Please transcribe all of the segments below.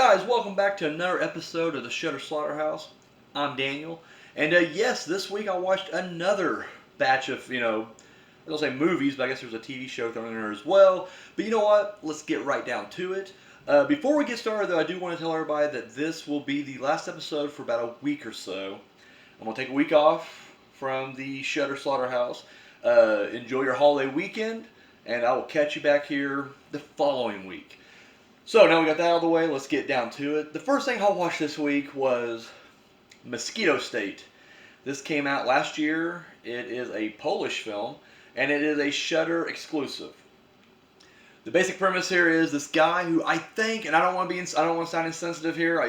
guys, welcome back to another episode of the Shudder Slaughterhouse. I'm Daniel, and yes, this week I watched another batch of, I don't say movies, but I guess there's a TV show thrown in there as well. But you know what? Let's get right down to it. Before we get started, though, I do want to tell everybody that this will be the last episode for about a week or so. I'm going to take a week off from the Shudder Slaughterhouse. Enjoy your holiday weekend, and I will catch you back here the following week. So now we got that out of the way, let's get down to it. The first thing I watched this week was Mosquito State. This came out last year. It is a Polish film, and it is a Shudder exclusive. The basic premise here is this guy who I think, and I don't want to sound insensitive here.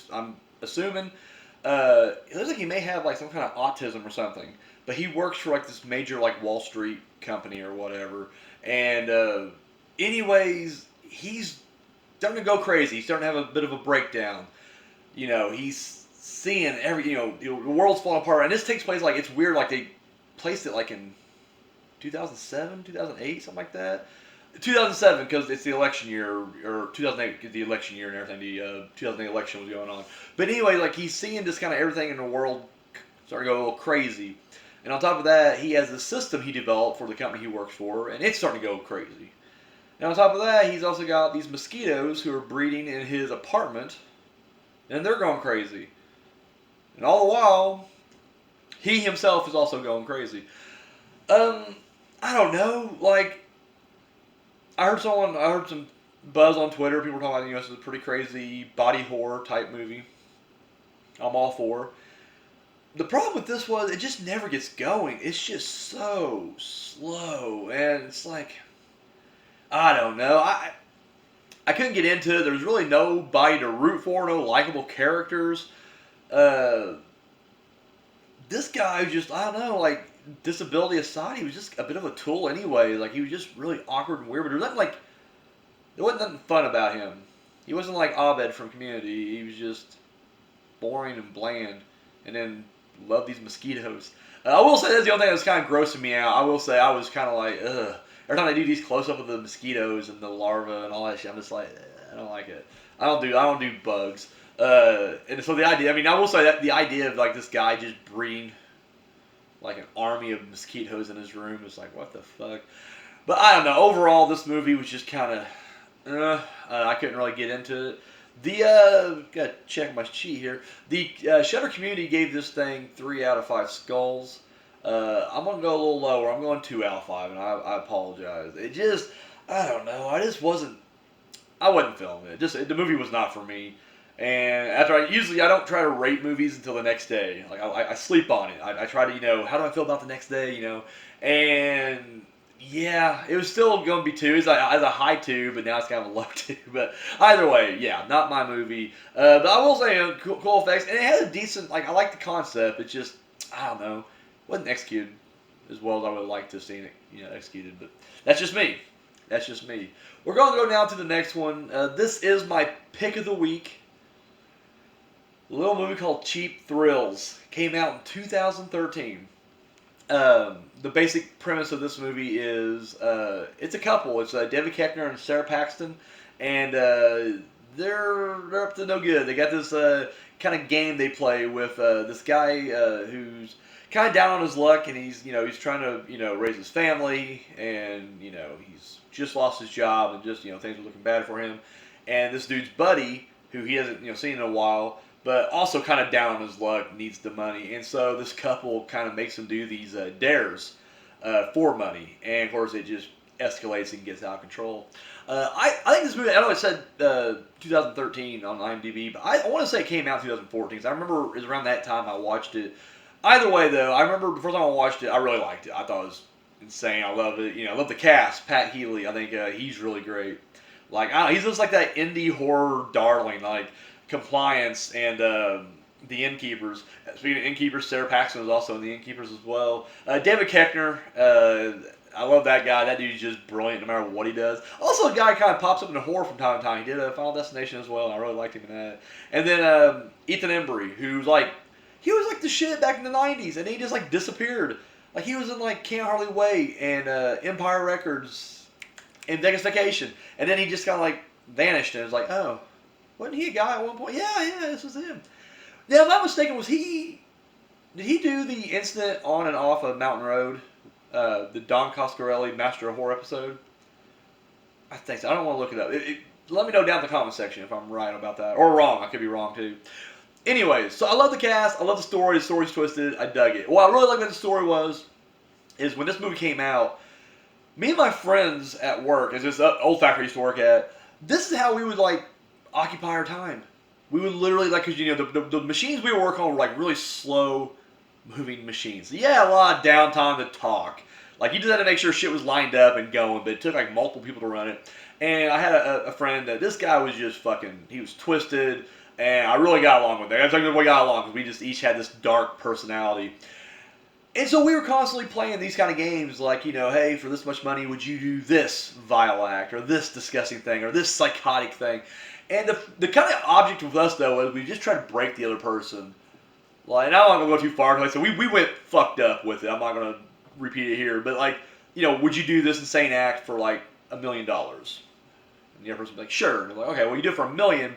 I'm assuming. It looks like he may have like some kind of autism or something, but he works for like this major like Wall Street company or whatever. And anyways, he's starting to go crazy. He's starting to have a bit of a breakdown. He's seeing the world's falling apart. And this takes place like, it's weird, like they placed it like in 2007, 2008, something like that. 2007 because it's the election year, or 2008 the election year and everything. The 2008 election was going on. But anyway, like he's seeing just kind of everything in the world starting to go a little crazy. And on top of that, he has a system he developed for the company he works for, and it's starting to go crazy. And on top of that, he's also got these mosquitoes who are breeding in his apartment, and they're going crazy. And all the while, he himself is also going crazy. I don't know, like, I heard some buzz on Twitter, people were talking about, this is a pretty crazy body horror type movie. I'm all for. The problem with this was, it just never gets going. It's just so slow, and it's like, I don't know. I couldn't get into it. There's really nobody to root for, no likable characters. This guy was just, I don't know, like, disability aside, he was just a bit of a tool anyway. Like, he was just really awkward and weird, but there wasn't nothing fun about him. He wasn't like Abed from Community. He was just boring and bland, and then loved these mosquitoes. I will say that's the only thing that was kind of grossing me out. I will say I was kind of like, ugh. Every time they do these close-up of the mosquitoes and the larvae and all that shit, I'm just like, I don't like it. I don't do bugs. And so the idea, I will say that the idea of like this guy just breeding like an army of mosquitoes in his room is like, what the fuck? But I don't know. Overall, this movie was just kind of, I couldn't really get into it. Gotta check my sheet here. The Shudder community gave this thing 3 out of 5 skulls. I'm going to go a little lower. I'm going 2 out of 5, and I apologize. It just, I don't know. I wasn't feeling it. The movie was not for me. And usually I don't try to rate movies until the next day. Like, I sleep on it. I try to, how do I feel about the next day, And, yeah, it was still going to be 2. It's like, a high 2, but now it's kind of a low 2. But either way, yeah, not my movie. But I will say, cool effects. And it has a decent, I like the concept. It's just, I don't know. Wasn't executed as well as I would have liked to have seen it, executed. But that's just me. We're going to go now to the next one. This is my pick of the week. A little movie called Cheap Thrills. Came out in 2013. The basic premise of this movie is it's a couple. It's David Koechner and Sarah Paxton, and they're up to no good. They got this kind of game they play with this guy who's kind of down on his luck, and he's trying to raise his family, and he's just lost his job, and just things are looking bad for him. And this dude's buddy, who he hasn't seen in a while, but also kind of down on his luck, needs the money, and so this couple kind of makes him do these dares for money, and of course it just escalates and gets out of control. I think this movie, I know it said 2013 on IMDb, but I want to say it came out in 2014, because I remember it was around that time I watched it. Either way, though, I remember the first time I watched it, I really liked it. I thought it was insane. I love it. I love the cast. Pat Healy, I think he's really great. Like, I don't know, he's just like that indie horror darling, like Compliance and The Innkeepers. Speaking of Innkeepers, Sarah Paxton was also in The Innkeepers as well. David Koechner, I love that guy. That dude's just brilliant no matter what he does. Also, a guy kind of pops up in the horror from time to time. He did Final Destination as well, and I really liked him in that. And then Ethan Embry, who's like, he was like the shit back in the 90s, and he just like disappeared. Like he was in like Can't Hardly Wait and Empire Records and Vegas Vacation, and then he just kind of like vanished, and it was like, oh, Wasn't he a guy at one point? Yeah, this was him. Now, if I'm not mistaken, did he do the incident on and off of Mountain Road? The Don Coscarelli Master of Horror episode? I think so. I don't want to look it up. Let me know down in the comment section if I'm right about that. Or wrong. I could be wrong too. Anyways, so I love the cast. I love the story. The story's twisted. I dug it. What I really liked about the story is when this movie came out, me and my friends at work, as this old factory I used to work at, this is how we would like occupy our time. We would literally like, because you know the machines we were working on were like really slow moving machines. Yeah, a lot of downtime to talk. Like you just had to make sure shit was lined up and going, but it took like multiple people to run it. And I had a friend that this guy was just fucking, he was twisted, and I really got along with him. I think we got along because we just each had this dark personality. And so we were constantly playing these kind of games like, you know, hey, for this much money, would you do this vile act, or this disgusting thing, or this psychotic thing? And the kind of object with us, though, is we just try to break the other person. Like, and I'm not going to go too far. Like, so we went fucked up with it. I'm not going to repeat it here. But, like, you know, would you do this insane act for, like, $1 million? And the other person would be like, sure. And they're like, okay, well, you do it for $1 million.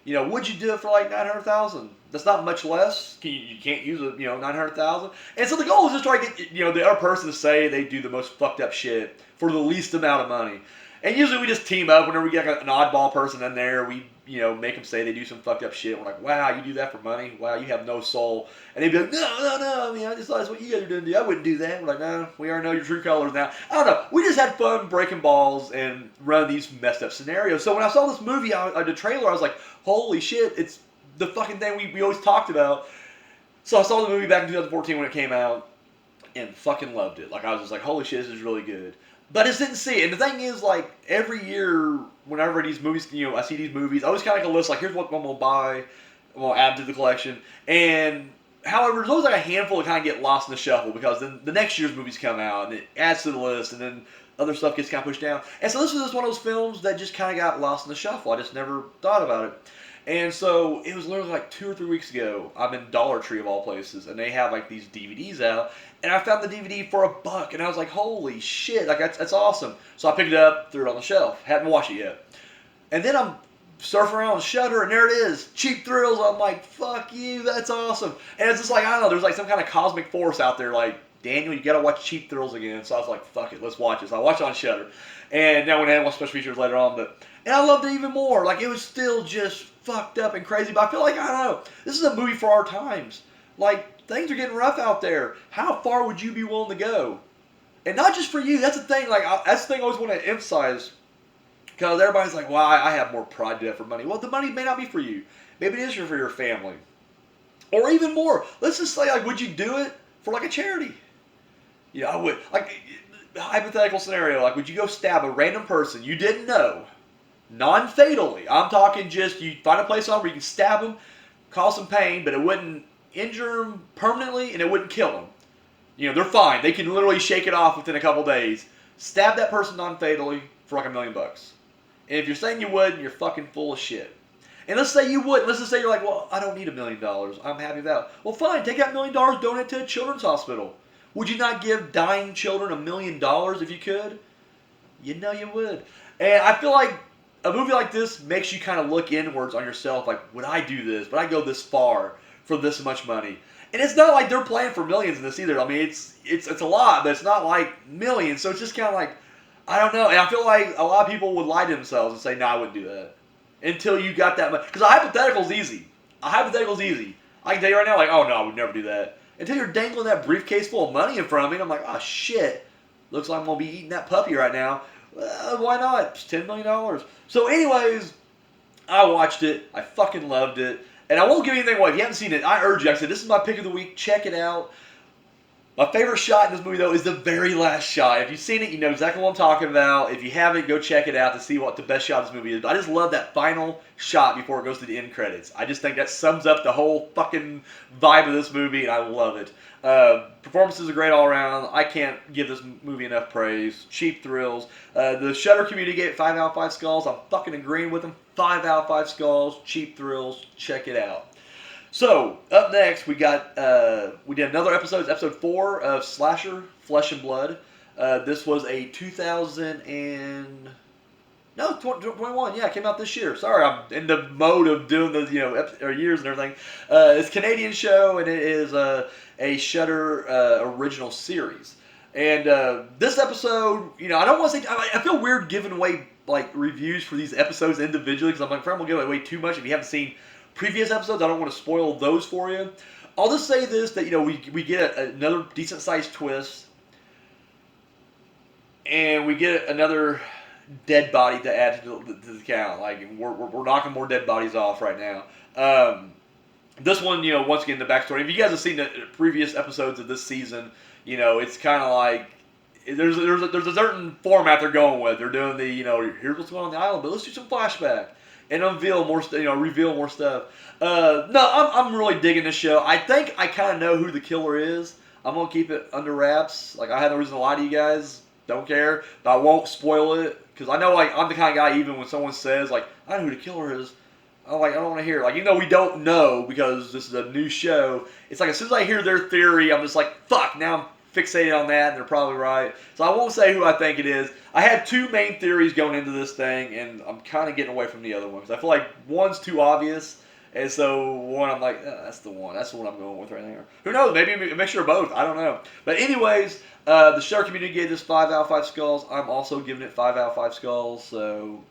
You know, would you do it for, like, 900,000? That's not much less. You can't use it, you know, 900,000. And so the goal is just try to get, you know, the other person to say they do the most fucked up shit for the least amount of money. And usually we just team up whenever we get like an oddball person in there. We, you know, make them say they do some fucked up shit. We're like, wow, you do that for money? Wow, you have no soul. And they'd be like, no. I mean, I just thought that's what you guys are doing. I wouldn't do that. We're like, no, we already know your true colors now. I don't know. We just had fun breaking balls and running these messed up scenarios. So when I saw this movie, the trailer, I was like, holy shit, it's the fucking thing we always talked about. So I saw the movie back in 2014 when it came out and fucking loved it. Like, I was just like, holy shit, this is really good. But I just didn't see it. And the thing is, like, every year, whenever these movies, you know, I see these movies, I always kind of like a list, like, here's what I'm going to buy, I'm going to add to the collection. And, however, there's always like a handful that kind of get lost in the shuffle because then the next year's movies come out and it adds to the list and then other stuff gets kind of pushed down. And so this was just one of those films that just kind of got lost in the shuffle. I just never thought about it. And so it was literally like 2 or 3 weeks ago. I'm in Dollar Tree of all places, and they have like these DVDs out. And I found the DVD for $1, and I was like, "Holy shit! Like that's awesome!" So I picked it up, threw it on the shelf. Hadn't watched it yet. And then I'm surfing around on Shudder, and there it is, Cheap Thrills. I'm like, "Fuck you! That's awesome!" And it's just like I don't know. There's like some kind of cosmic force out there, like Daniel, you gotta watch Cheap Thrills again. So I was like, "Fuck it, let's watch it." So I watched it on Shudder, and now we had one special features later on, and I loved it even more. Like it was still just fucked up and crazy, but I feel like I don't know. This is a movie for our times. Like things are getting rough out there. How far would you be willing to go? And not just for you. That's the thing. Like that's the thing I always want to emphasize. Because everybody's like, "Well, I have more pride to for money." Well, the money may not be for you. Maybe it is for your family, or even more. Let's just say, like, would you do it for like a charity? You know, I would. Like hypothetical scenario. Like, would you go stab a random person you didn't know? Non-fatally. I'm talking just you find a place on where you can stab them, cause some pain, but it wouldn't injure them permanently and it wouldn't kill them. You know, they're fine. They can literally shake it off within a couple days. Stab that person non-fatally for like $1 million. And if you're saying you would, you're fucking full of shit. And let's say you would. Let's just say you're like, well, I don't need $1 million. I'm happy with that. Well, fine. Take that $1 million, donate it to a children's hospital. Would you not give dying children $1 million if you could? You know you would. And I feel like a movie like this makes you kind of look inwards on yourself, like, would I do this? Would I go this far for this much money? And it's not like they're playing for millions in this either. I mean, it's a lot, but it's not like millions. So it's just kind of like, I don't know. And I feel like a lot of people would lie to themselves and say, no, I wouldn't do that. Until you got that much. Because a hypothetical's easy. A hypothetical's easy. I can tell you right now, like, oh, no, I would never do that. Until you're dangling that briefcase full of money in front of me, and I'm like, oh, shit. Looks like I'm going to be eating that puppy right now. Why not? It's $10 million. So anyways, I watched it. I fucking loved it. And I won't give you anything away. If you haven't seen it, I urge you. I said, this is my pick of the week. Check it out. My favorite shot in this movie, though, is the very last shot. If you've seen it, you know exactly what I'm talking about. If you haven't, go check it out to see what the best shot of this movie is. But I just love that final shot before it goes to the end credits. I just think that sums up the whole fucking vibe of this movie, and I love it. Performances are great all around. I can't give this movie enough praise. Cheap Thrills. The Shudder community gave it 5 out of 5 skulls. I'm fucking agreeing with them. 5 out of 5 skulls. Cheap Thrills. Check it out. So, up next, we did another episode. It's episode 4 of Slasher, Flesh and Blood. This was a 2000 and... No, 2021. Yeah, it came out this year. Sorry, I'm in the mode of doing the years and everything. It's a Canadian show, and it is a Shudder original series. And this episode, I don't want to say. I feel weird giving away like reviews for these episodes individually because I'm like, I'm gonna give away too much if you haven't seen previous episodes. I don't want to spoil those for you. I'll just say this: that we get another decent sized twist, and we get another dead body to add to the count. Like we're knocking more dead bodies off right now. This one, once again, the backstory. If you guys have seen the previous episodes of this season, it's kind of like there's a certain format they're going with. They're doing the here's what's going on the island, but let's do some flashback and unveil more, reveal more stuff. No, I'm really digging this show. I think I kind of know who the killer is. I'm gonna keep it under wraps. Like I had no reason to lie to you guys. Don't care, but I won't spoil it because I know like I'm the kind of guy. Even when someone says like I know who the killer is, I'm like I don't want to hear. Like we don't know because this is a new show. It's like as soon as I hear their theory, I'm just like fuck. Now I'm fixated on that, and they're probably right. So I won't say who I think it is. I had two main theories going into this thing, and I'm kind of getting away from the other one because I feel like one's too obvious. And so one, I'm like, that's the one. That's the one I'm going with right there. Who knows? Maybe a mixture of both. I don't know. But anyways, the Shudder community gave this 5 out of 5 skulls. I'm also giving it 5 out of 5 skulls. So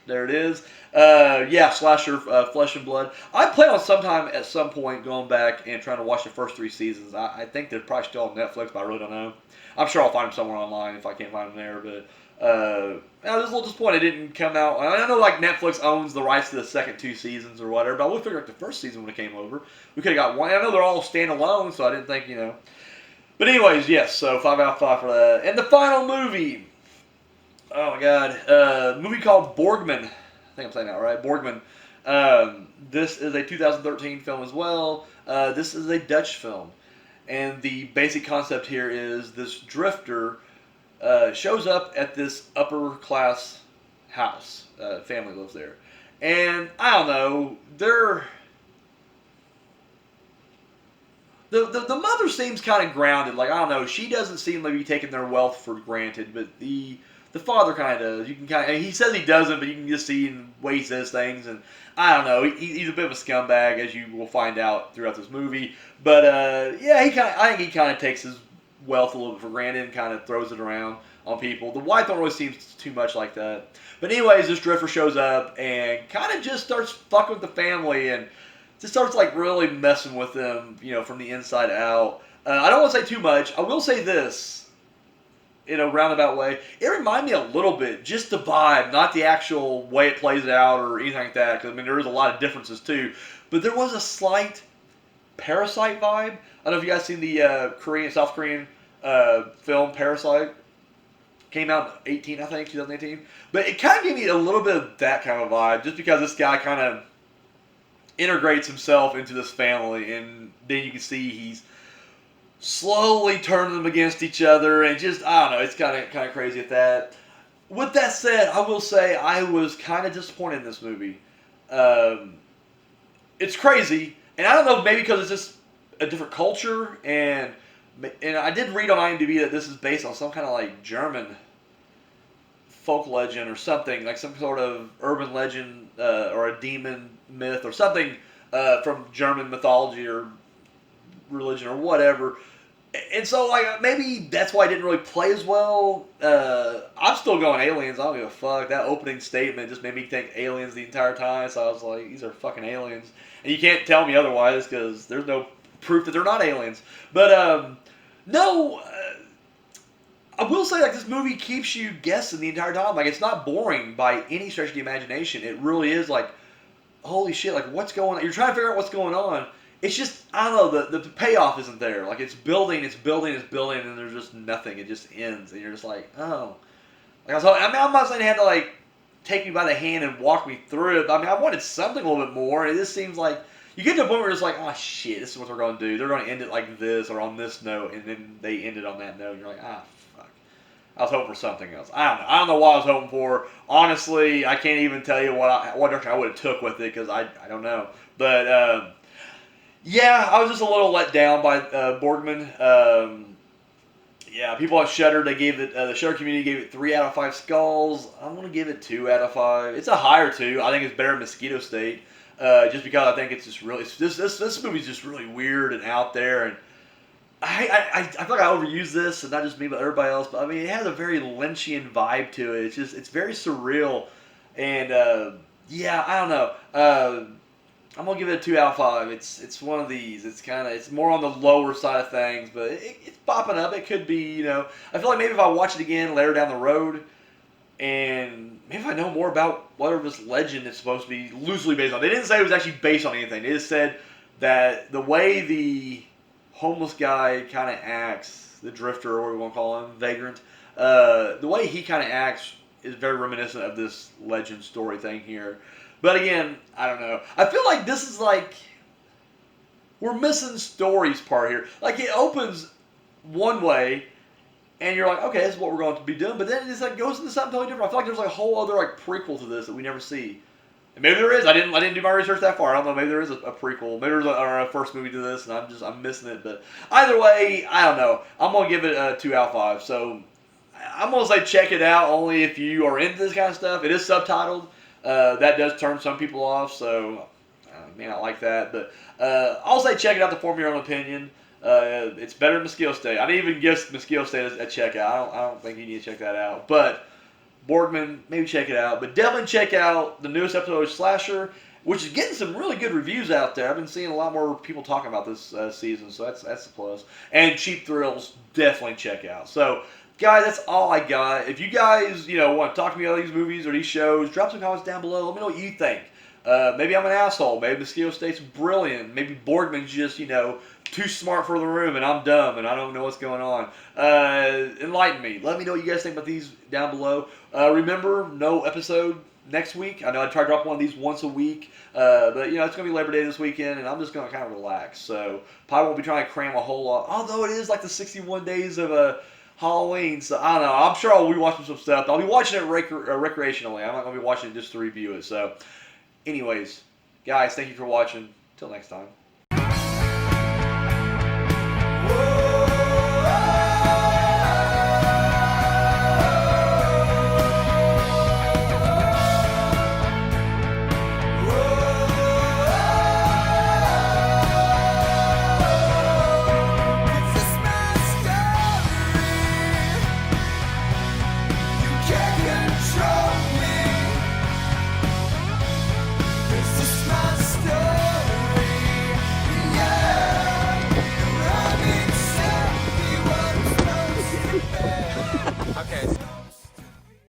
there it is. Yeah, slasher, Flesh and Blood. I plan on sometime at some point going back and trying to watch the first 3 seasons. I think they're probably still on Netflix, but I really don't know. I'm sure I'll find them somewhere online if I can't find them there. But I was a little disappointed it didn't come out. I know like Netflix owns the rights to the second 2 seasons or whatever, but I would figure like the first season when it came over, we could have got one. I know they're all standalone, so I didn't think, But anyways, yes, so 5 out of 5 for that. And the final movie, oh my god, movie called Borgman. I think I'm saying that right, Borgman. This is a 2013 film as well. This is a Dutch film. And the basic concept here is this drifter shows up at this upper class house. Family lives there. And I don't know, the mother seems kind of grounded. Like, I don't know, she doesn't seem like be taking their wealth for granted, but the father kind of does. You can he says he doesn't, but you can just see in the way he says things, and I don't know, he's a bit of a scumbag, as you will find out throughout this movie. But yeah, I think he kind of takes his wealth a little bit for granted and kind of throws it around on people. The wife don't really seem too much like that. But anyways, this drifter shows up and kind of just starts fucking with the family and just starts like really messing with them, from the inside out. I don't want to say too much. I will say this, in a roundabout way. It reminded me a little bit, just the vibe, not the actual way it plays out or anything like that. Because there is a lot of differences too. But there was a slight Parasite vibe. I don't know if you guys seen the South Korean film Parasite. Came out in 2018. But it kind of gave me a little bit of that kind of vibe, just because this guy kind of integrates himself into this family, and then you can see he's slowly turning them against each other, and just, I don't know, it's kind of crazy at that. With that said, I will say I was kind of disappointed in this movie. It's crazy, and I don't know, maybe because it's just a different culture, and I did read on IMDb that this is based on some kind of like German folk legend or something, like some sort of urban legend or a demon myth or something from German mythology or religion or whatever. And so, like, maybe that's why I didn't really play as well. I'm still going aliens. I don't give a fuck. That opening statement just made me think aliens the entire time. So I was like, these are fucking aliens. And you can't tell me otherwise because there's no proof that they're not aliens. But, no, I will say, like, this movie keeps you guessing the entire time. Like, it's not boring by any stretch of the imagination. It really is like, holy shit, like, what's going on? You're trying to figure out what's going on. It's just, I don't know, the payoff isn't there. Like, it's building, and there's just nothing. It just ends, and you're just like, oh. Like, I'm not saying they had to, like, take me by the hand and walk me through it. But, I mean, I wanted something a little bit more. It just seems like, you get to a point where it's like, oh, shit, this is what they're going to do. They're going to end it like this or on this note, and then they end it on that note. And you're like, ah, fuck. I was hoping for something else. I don't know. I don't know what I was hoping for. Honestly, I can't even tell you what direction I would have took with it because I don't know. But, yeah, I was just a little let down by Borgman. Yeah, people at Shudder, they gave it, the Shudder community gave it 3 out of 5 skulls. I'm going to give it 2 out of 5. It's a higher 2. I think it's better than Mosquito State. Just because I think it's just really, this movie's just really weird and out there. And I feel like I overuse this, and not just me, but everybody else. But I mean, it has a very Lynchian vibe to it. It's very surreal. And yeah, I don't know. I'm gonna give it a 2 out of 5. It's one of these. It's more on the lower side of things, but it's popping up. It could be, I feel like maybe if I watch it again later down the road, and maybe if I know more about whatever this legend is supposed to be loosely based on. They didn't say it was actually based on anything. They just said that the way the homeless guy kind of acts, the drifter, or what we want to call him, vagrant, the way he kind of acts is very reminiscent of this legend story thing here. But again, I don't know. I feel like this is like, we're missing stories part here. Like, it opens one way, and you're like, okay, this is what we're going to be doing. But then it's like goes into something totally different. I feel like there's like a whole other like prequel to this that we never see. And maybe there is. I didn't do my research that far. I don't know. Maybe there is a prequel. Maybe there's a first movie to this, and I'm missing it. But either way, I don't know. I'm gonna give it a 2 out of 5. So I'm gonna say check it out only if you are into this kind of stuff. It is subtitled. That does turn some people off, so I may not like that. But I'll say check it out to form your own opinion. It's better than Mosquito State. I didn't even give Mosquito State a check out. I don't think you need to check that out. But Borgman, maybe check it out. But definitely check out the newest episode of Slasher, which is getting some really good reviews out there. I've been seeing a lot more people talking about this season, so that's a plus. And Cheap Thrills, definitely check out. So, guys, that's all I got. If you guys, want to talk to me about these movies or these shows, drop some comments down below. Let me know what you think. Maybe I'm an asshole. Maybe Mosquito State's brilliant. Maybe Borgman's just, too smart for the room and I'm dumb and I don't know what's going on. Enlighten me. Let me know what you guys think about these down below. Remember, no episode next week. I know I try to drop one of these once a week, but it's going to be Labor Day this weekend, and I'm just going to kind of relax. So probably won't be trying to cram a whole lot. Although it is like the 61 days of Halloween, so I don't know. I'm sure I'll be watching some stuff. I'll be watching it recreationally. I'm not going to be watching it just to review it. So, anyways, guys, thank you for watching. Till next time.